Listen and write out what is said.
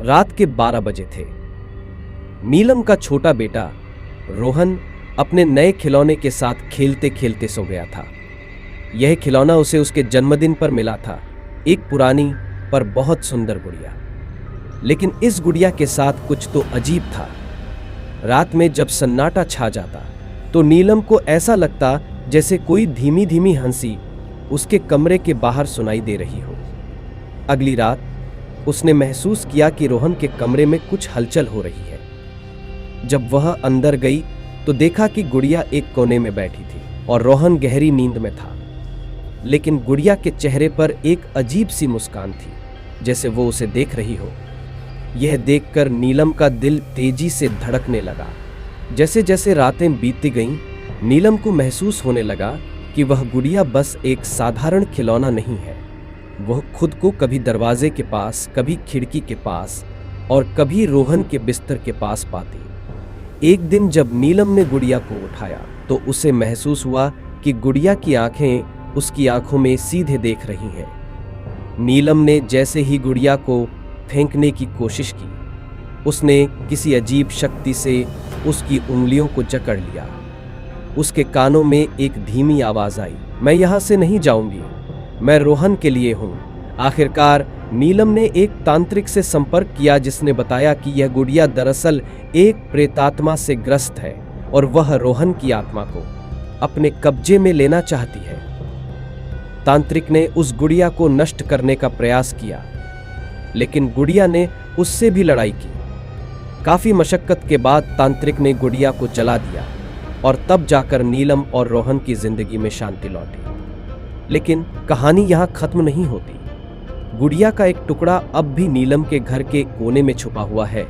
रात के 12 बजे थे। नीलम का छोटा बेटा रोहन अपने नए खिलौने के साथ खेलते खेलते सो गया था। यह खिलौना उसे उसके जन्मदिन पर मिला था, एक पुरानी पर बहुत सुंदर गुड़िया। लेकिन इस गुड़िया के साथ कुछ तो अजीब था। रात में जब सन्नाटा छा जाता तो नीलम को ऐसा लगता जैसे कोई धीमी धीमी हंसी उसके कमरे के बाहर सुनाई दे रही हो। अगली रात उसने महसूस किया कि रोहन के कमरे में कुछ हलचल हो रही है। जब वह अंदर गई तो देखा कि गुड़िया एक कोने में बैठी थी और रोहन गहरी नींद में था। लेकिन गुड़िया के चेहरे पर एक अजीब सी मुस्कान थी, जैसे वो उसे देख रही हो। यह देखकर नीलम का दिल तेजी से धड़कने लगा। जैसे जैसे रातें बीतती गईं, नीलम को महसूस होने लगा कि वह गुड़िया बस एक साधारण खिलौना नहीं है। वह खुद को कभी दरवाजे के पास, कभी खिड़की के पास और कभी रोहन के बिस्तर के पास पाती। एक दिन जब नीलम ने गुड़िया को उठाया तो उसे महसूस हुआ कि गुड़िया की आंखें उसकी आंखों में सीधे देख रही हैं। नीलम ने जैसे ही गुड़िया को फेंकने की कोशिश की, उसने किसी अजीब शक्ति से उसकी उंगलियों को जकड़ लिया। उसके कानों में एक धीमी आवाज आई, मैं यहां से नहीं जाऊंगी, मैं रोहन के लिए हूं। आखिरकार नीलम ने एक तांत्रिक से संपर्क किया जिसने बताया कि यह गुड़िया दरअसल एक प्रेतात्मा से ग्रस्त है और वह रोहन की आत्मा को अपने कब्जे में लेना चाहती है। तांत्रिक ने उस गुड़िया को नष्ट करने का प्रयास किया, लेकिन गुड़िया ने उससे भी लड़ाई की। काफी मशक्कत के बाद तांत्रिक ने गुड़िया को जला दिया और तब जाकर नीलम और रोहन की जिंदगी में शांति लौटी। लेकिन कहानी यहां खत्म नहीं होती। गुड़िया का एक टुकड़ा अब भी नीलम के घर के कोने में छुपा हुआ है।